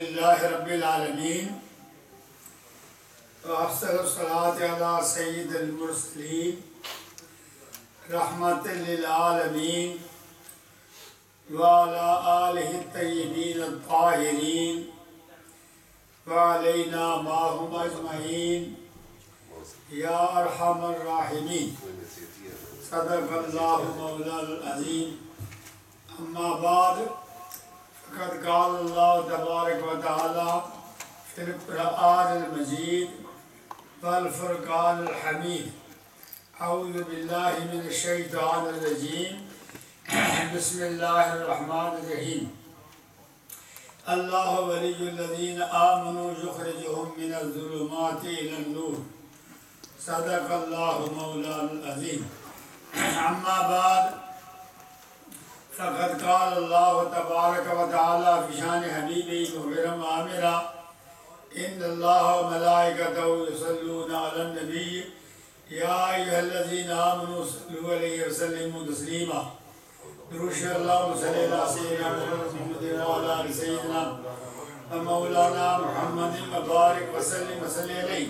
اللہ رب العالمین وافضل الصلاۃ علی سید المرسلین رحمت للعالمین وعلی آلہ الطیبین الطاہرین وعلینا معہم اجمعین یا ارحم الراحمین صدق اللہ مولانا العظیم اما بعد قد قال اللہ تبارک و تعالی فی القرآن المجید والفرقان الحمید اعوذ باللہ من الشیطان الرجیم بسم اللہ الرحمن الرحیم اللہ ولی الذین آمنوا یخرجہم من الظلمات الی النور صدق اللہ مولانا العظیم اما بعد فقد قال اللہ تبارک و تعالی فی شان حبیبہ مبرم عامرہ ان اللہ و ملائکتہ یصلون علی النبی یا ایھا الذین آمنوا صلوا علیہ وسلموا تسلیما درود اللہ صلی اللہ علیہ وسلم وعلی آل سیدنا و مولانا محمد مبارک وسلم وصلی علیہ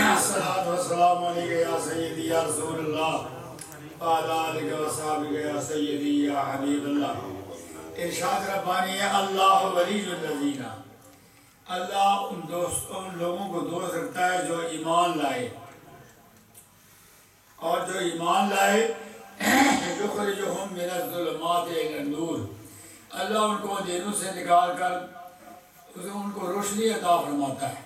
الصلاۃ والسلام علیک یا سیدی یا رسول اللہ وعلی آلہ وصحبہ یا سیدی یا حبیب اللہ۔ ارشاد ربانی ہے اللہ ولی الذین، اللہ ان لوگوں کو دوست رکھتا ہے جو ایمان لائے، اور جو ایمان لائے یخرجہم من الظلمات الی النور، اللہ ان کو اندھیروں سے نکال کر ان کو روشنی عطا فرماتا ہے۔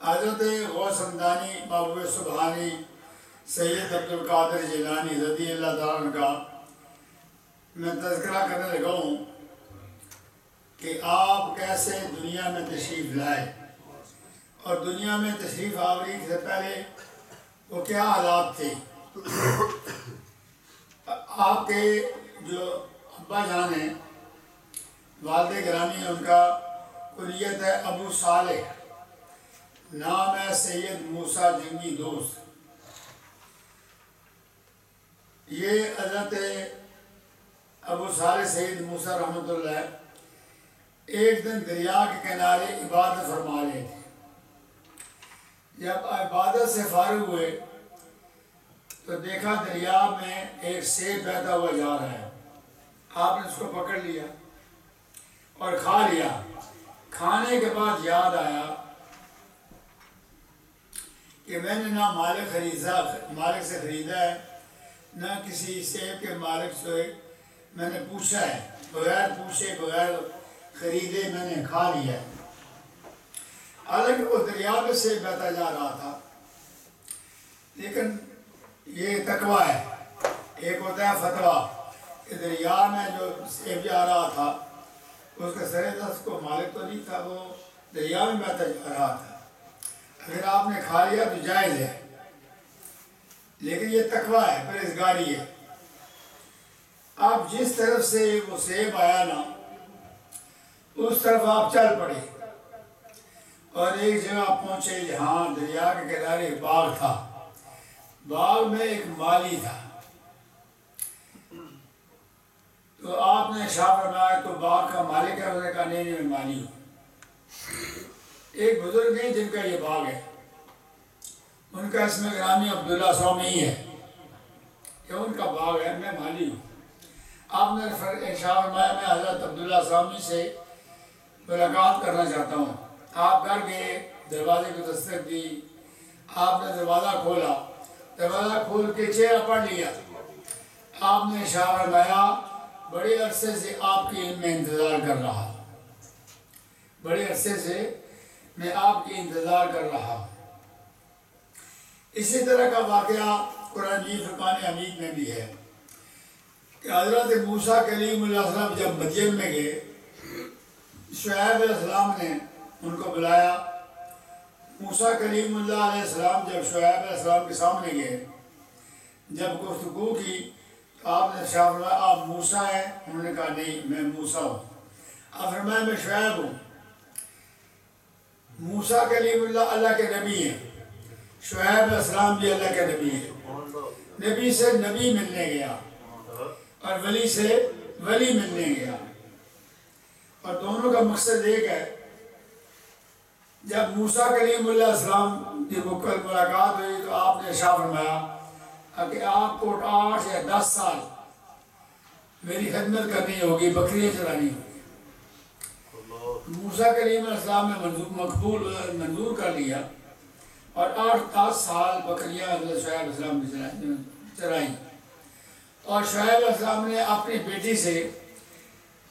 حضرت غوث حمدانی محبوب سبحانی سید عبدالقادر جیلانی رضی اللہ تعالیٰ عنہ کا میں تذکرہ کرنے لگا ہوں کہ آپ کیسے دنیا میں تشریف لائے، اور دنیا میں تشریف آوری سے پہلے وہ کیا حالات تھے۔ آپ کے جو ابا جان ہیں، والد گرامی، ان کا کنیت ہے ابو صالح، نام ہے سید موسیٰ جنگی دوست۔ یہ حضرت ابو صالح سید موسیٰ رحمۃ اللہ ایک دن دریا کے کنارے عبادت فرما رہے تھے۔ جب عبادت سے فارغ ہوئے تو دیکھا دریا میں ایک سیب بہتا ہوا جا رہا ہے۔ آپ نے اس کو پکڑ لیا اور کھا لیا۔ کھانے کے بعد یاد آیا کہ میں نے نہ مالک سے خریدا ہے، نہ کسی سیب کے مالک سے میں نے پوچھا ہے، بغیر پوچھے بغیر خریدے میں نے کھا لیا ہے۔ حالانکہ وہ دریا میں سے بہتا جا رہا تھا، لیکن یہ تقویٰ ہے۔ ایک ہوتا ہے فتویٰ کہ دریا میں جو سیب جا رہا تھا اس کا سر دست کو مالک تو نہیں تھا، وہ دریا میں بہتا جا رہا تھا، اگر آپ نے کھا لیا تو جائز ہے، لیکن یہ تقویٰ ہے، پرہیزگاری ہے۔ آپ جس طرف سے وہ سیب آیا نا اس طرف آپ چل پڑے، اور ایک جگہ پہنچے جہاں دریا کے کنارے باغ تھا۔ باغ میں ایک مالی تھا، تو آپ نے ارشاد فرمایا تو باغ کا مالک ہے؟ اس نے کہا نہیں میں مالی ہوں۔ ایک بزرگ ہیں جن کا یہ باغ ہے، ان کا اسم گرامی عبداللہ سومی ہے، یہ ان کا باغ ہے، میں مالی ہوں۔ آپ نے ارشاد فرمایا میں حضرت عبداللہ سومی سے ملاقات کرنا چاہتا ہوں۔ آپ گھر گئے، دروازے کو دستک دی، آپ نے دروازہ کھولا، دروازہ کھول کے چہرہ پڑھ لیا۔ آپ نے ارشاد فرمایا بڑے عرصے سے آپ کی میں انتظار کر رہا ہوں، بڑے عرصے سے میں آپ کی انتظار کر رہا ہوں۔ اسی طرح کا واقعہ قرآن مجید فرقان حمید میں بھی ہے کہ حضرت موسیٰ کلیم اللہ علیہ السلام جب مدین میں گئے، شعیب علیہ السلام نے ان کو بلایا۔ موسیٰ کلیم اللہ علیہ السلام جب شعیب علیہ السلام کے سامنے گئے، جب گفتگو کی تو آپ نے ارشاد فرمایا آپ موسیٰ ہیں؟ انہوں نے کہا نہیں میں موسیٰ ہوں۔ آپ فرمایا میں شعیب ہوں۔ موسیٰ کلیم اللہ اللہ کے نبی ہیں، شعیب علیہ السلام بھی اللہ کے نبی ہیں۔ نبی سے نبی ملنے گیا اور ولی سے ولی ملنے گیا۔ اور دونوں کا مقصد ایک ہے. جب موسیٰ کلیم اللہ السلام کی ملاقات ہوئی تو آپ نے ارشاد فرمایا کہ آپ کو 8 یا 10 سال میری خدمت کرنی ہوگی، بکریاں چرانی ہوگی. موسیٰ کلیم علیہ السلام نے منظور کر لیا اور 8-10 سال بکریاں حضرت شعیب علیہ السلام نے چرائیں. اور شعیب علیہ السلام نے اپنی بیٹی سے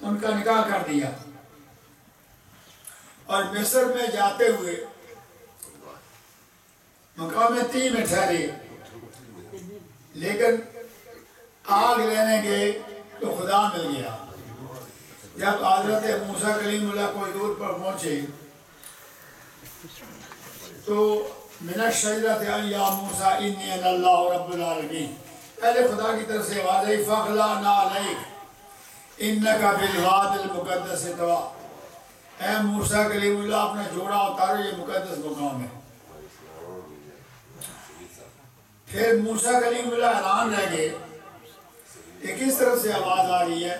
ان کا نکاح کر دیا اور مصر میں جاتے ہوئے مقام طی میں ٹھہرے، لیکن آگ لینے گئے تو خدا مل گیا. جب حضرت موسیٰ کلیم اللہ کوئی دور پر پہنچے تو من الشجرۃ ان یا موسیٰ انی انا اللہ رب العالمین، پہلے خدا کی طرف سے آواز آئی فاخلعنا علیک انک بالوادی المقدس طویٰ، اے موسیٰ کلیم اللہ اپنا جوڑا اتارو، یہ مقدس مقام ہے. پھر موسیٰ کلیم اللہ حیران رہ گئے کہ کس طرف سے آواز آ رہی ہے.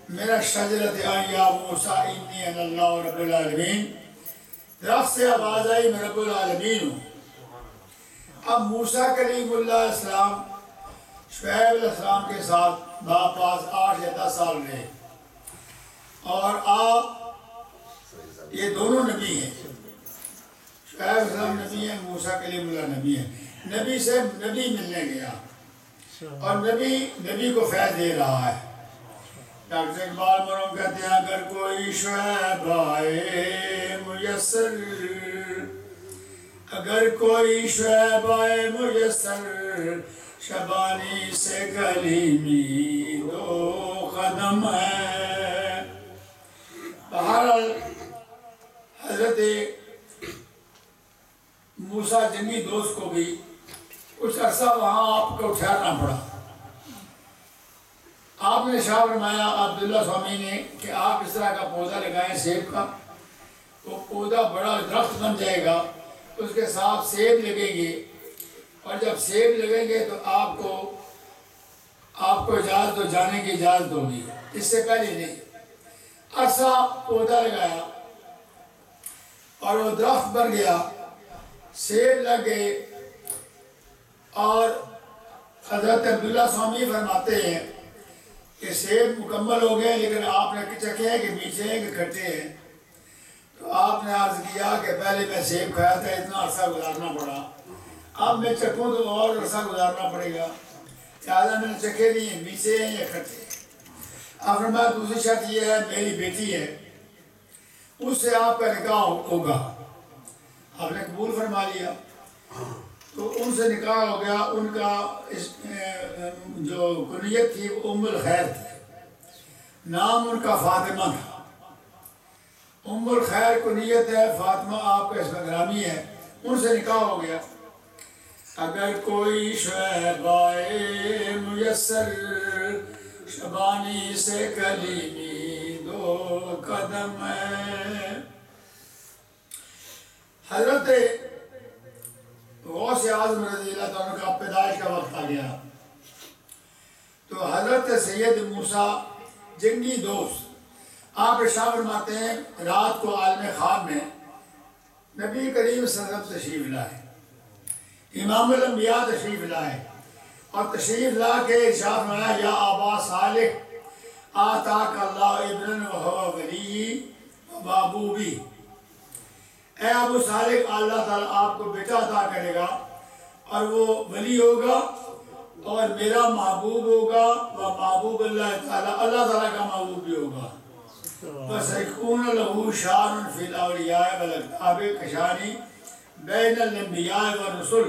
میرا شجرت ان یا موسیٰ انی انا اللہ رب العالمین، درخت سے آواز آئی میں رب العالمین ہوں. اب موسیٰ کلیم اللہ علیہ السلام شعیب علیہ السلام کے ساتھ پاس 8 یا 10 سال رہے اور آپ یہ دونوں نبی ہیں. شعیب علیہ السلام نبی ہیں، موسیٰ کلیم اللہ نبی ہیں. نبی سے نبی ملنے گیا اور نبی کو فیض دے رہا ہے. ڈاکٹر اقبال مرحوم کہتے ہیں اگر کوئی شعیب آئے میسر، اگر کوئی شعیب آئے میسر، شبانی سے کلیمی 2 قدم ہے. بہرحال حضرت موسیٰ جنگی دوست کو بھی کچھ عرصہ وہاں آپ کو ٹھہرنا پڑا. آپ نے ارشاد فرمایا عبداللہ سوامی نے کہ آپ اس طرح کا پودا لگائیں سیب کا، وہ پودا بڑا درخت بن جائے گا، اس کے ساتھ سیب لگیں گے اور جب سیب لگیں گے تو آپ کو اجازت ہو جانے کی اجازت ہوگی، اس سے پہلے نہیں. عرصہ پودا لگایا اور وہ درخت بن گیا، سیب لگ گئے. اور حضرت عبداللہ سوامی فرماتے ہیں کہ سیب مکمل ہو گئے لیکن آپ نے چکھے ہیں کہ میٹھے ہیں کہ کھٹے ہیں. تو آپ نے عرض کیا کہ پہلے میں سیب کھایا تھا، اتنا عرصہ گزارنا پڑا، اب میں چکھوں تو اور عرصہ گزارنا پڑے گا، لہٰذا میں نے چکھے نہیں ہیں میٹھے ہیں یا کھٹے ہیں. آپ فرمایا دوسری شرط یہ ہے میری بیٹی ہے، اس سے آپ کا نکاح ہوگا. آپ نے قبول فرما لیا تو ان سے نکاح ہو گیا. ان کا جو کنیت تھی وہ ام الخیر تھی، نام ان کا فاطمہ تھا. ام الخیر کنیت ہے، فاطمہ آپ کا اسم گرامی ہے. ان سے نکاح ہو گیا. اگر کوئی شعیب آئے میسر، شبانی سے کلیمی 2 قدم ہے. حضرت غوث اعظم رضی اللہ عنہ کا پیدائش کا وقت آ گیا تو حضرت سید موسیٰ جنگی دوست آپ ارشاد فرماتے ہیں رات کو عالم خواب میں نبی کریم صلی اللہ علیہ وسلم تشریف لائے، امام الانبیاء تشریف لائے اور تشریف لا کے ارشاد فرمایا یا ابا صالح آتاک اللہ ابن وهو ولی ومحبوبی، اے ابو صالح اللہ تعالیٰ آپ کو بیٹا عطا کرے گا اور وہ ولی ہوگا اور میرا محبوب ہوگا، وہ محبوب اللہ تعالیٰ کا محبوب بھی ہوگا. فَسَيْكُونَ لَهُ شَانٌ فِي الْأَوْلِيَاءِ وَالْأَقْطَابِ كَشَانِ بَيْنَ الْأَنْبِيَاءِ وَالرُّسُلِ،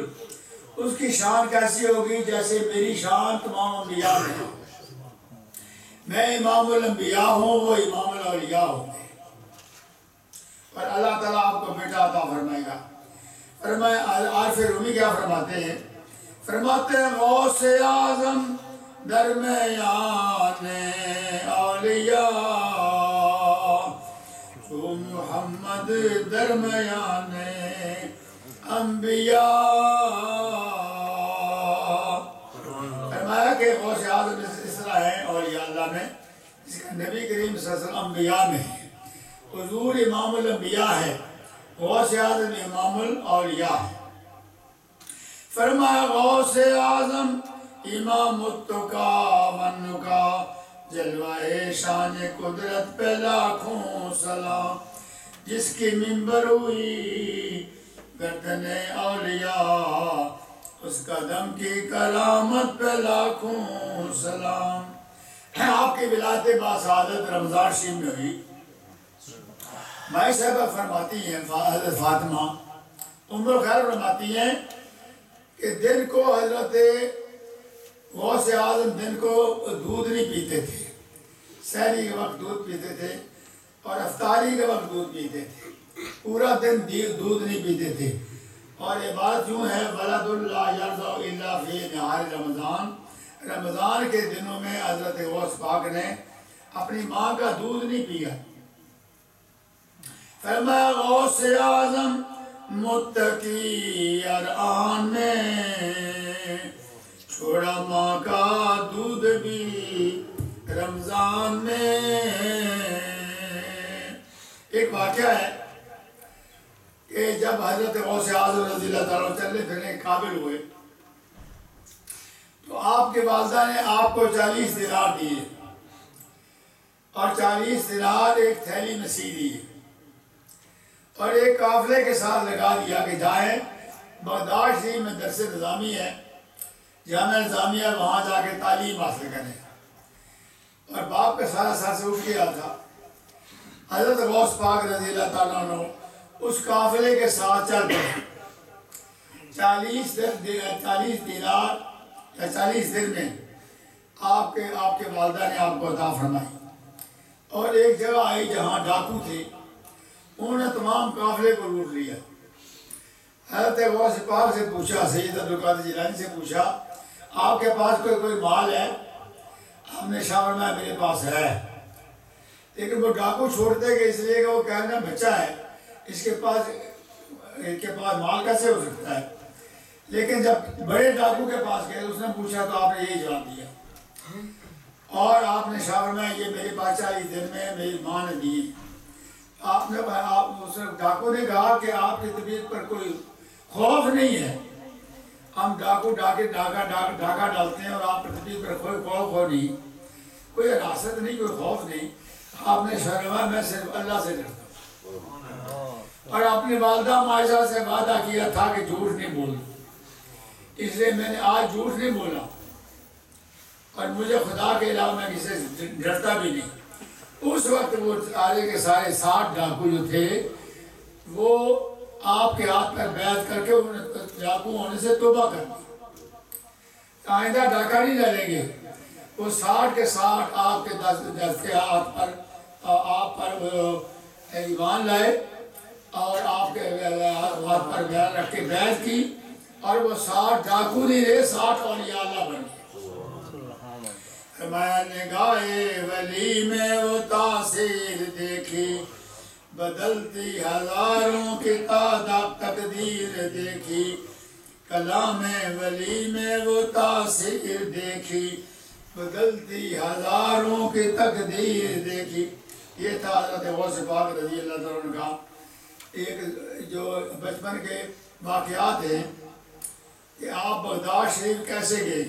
اس کی شان کیسی ہوگی جیسے میری شان تمام انبیاء میں، میں امام الانبیاء ہوں وہ امام الاولیاء ہوں گے اور اللہ تعالیٰ آپ کو بیٹا عطا فرمائے گا. فرمایا عارف رومی کیا فرماتے ہیں؟ فرماتے ہیں غوث اعظم درمیان اولیاء تو محمد درمیان انبیاء. فرمایا کہ غوث اعظم اس طرح ہے اولیاء اللہ میں، جس کا نبی کریم صلی اللہ علیہ وسلم انبیاء میں ہے. حضور امام الانبیاء ہے، غوث اعظم امام الاولیاء ہے۔ فرمایا غوث اعظم امام التقا والنقا، جلوہ شان قدرت پہ لاکھوں سلام، جس کی منبر ہوئی گردن اولیاء، اس قدم کی کرامت پہ لاکھوں سلام۔ آپ کی ولایت باسعادت رمضان شریف میں ہوئی۔ مائی صاحبہ فرماتی ہیں، حضرت فاطمہ ام الخیر فرماتی ہیں کہ دن کو حضرت غوث اعظم دن کو دودھ نہیں پیتے تھے، سحری کے وقت دودھ پیتے تھے اور افطاری کے وقت دودھ پیتے تھے، پورا دن دودھ نہیں پیتے تھے۔ اور یہ بات یوں ہے، ولد اللہ یرضع الا فی نہار رمضان، رمضان کے دنوں میں حضرت غوث پاک نے اپنی ماں کا دودھ نہیں پیا۔ فرمایا غوث اعظم متقی ارآن میں، چھوڑا ماں کا دودھ بھی رمضان میں۔ ایک واقعہ ہے کہ جب حضرت غوث اعظم رضی اللہ تعالیٰ چلنے پھرنے قابل ہوئے تو آپ کے والدہ نے آپ کو 40 دینار دیے اور 40 دینار ایک تھیلی میں سی دی اور ایک قافلے کے ساتھ لگا دیا کہ جائیں بغداد شریف میں درس نظامی ہے، جامعہ نظامیہ، وہاں جا کے تعلیم حاصل کریں۔ اور باپ کا سارا سر سے اٹھ گیا تھا۔ حضرت غوث پاک رضی اللہ تعالیٰ عنہ اس قافلے کے ساتھ چل پڑے۔ 40 دینار یا 40 دن میں آپ کے والدہ نے آپ کو عطا فرمائی۔ اور ایک جگہ آئی جہاں ڈاکو تھے، انہوں نے تمام قافلے کو لوٹ لیا۔ حضرت غوث پاک سے پوچھا، سید عبدالقادر جیلانی سے پوچھا، آپ کے پاس کوئی مال ہے؟ آپ نے شاہ فرمایا میرے پاس ہے، لیکن وہ ڈاکو چھوڑتے کہ اس لیے کہ وہ کہنا بچہ ہے، اس کے پاس مال کیسے ہو سکتا ہے؟ لیکن جب بڑے ڈاکو کے پاس گئے اس نے پوچھا تو آپ نے یہی جواب دیا، اور آپ نے شاہ فرمایا یہ میرے پاس 40 دن میں میری ماں نے دیے۔ اس ڈاکو نے کہا کہ آپ کی طبیعت پر کوئی خوف نہیں ہے، ہم ڈاکہ ڈالتے ہیں اور آپ کی طبیعت پر کوئی خوف ہو نہیں، کوئی حراست نہیں، کوئی خوف نہیں۔ آپ نے فرمایا میں صرف اللہ سے ڈرتا ہوں، اور اپنی والدہ معاذہ سے وعدہ کیا تھا کہ جھوٹ نہیں بولنا، اس لیے میں نے آج جھوٹ نہیں بولا، اور مجھے خدا کے علاوہ میں کسی سے ڈرتا بھی نہیں۔ اس وقت وہ سارے کے سارے 60 ڈاکو جو تھے وہ آپ کے ہاتھ پر بیعت کر کے ڈاکو ہونے سے توبہ کر دی، آئندہ ڈاکہ نہیں ڈالیں گے۔ وہ 60 کے 60 آپ کے دست کے ہاتھ پر آپ پر ایمان لائے اور آپ کے ہاتھ پر بیعت رکھ کے بیعت کی، اور وہ 60 ڈاکو نہیں رہے، 60 اولیاء اللہ بن گئے۔ میں نے گائے ولی میں وہ تاثیر دیکھی، بدلتی ہزاروں کی تعداد تقدیر دیکھی، کلام ولی میں وہ تاثیر دیکھی، بدلتی ہزاروں کی تقدیر دیکھی۔ یہ تھا حضرت غوث پاک رضی اللہ عنہ کا ایک جو بچپن کے واقعات ہیں کہ آپ بغداد شریف کیسے گئے،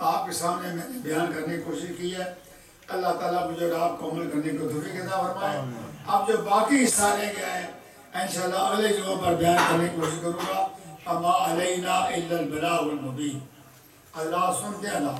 آپ کے سامنے میں نے بیان کرنے کی کوشش کی ہے۔ اللہ تعالیٰ مجھے اور آپ کو عمل کرنے کو توفیق عطا فرمائے۔ اب جو باقی حصہ رہ گیا ہے انشاءاللہ اگلے جمعہ پر بیان کرنے کی کوشش کروں گا۔ اما علینا الا البلاغ المبین۔ اللہ سنتے ہیں اللہ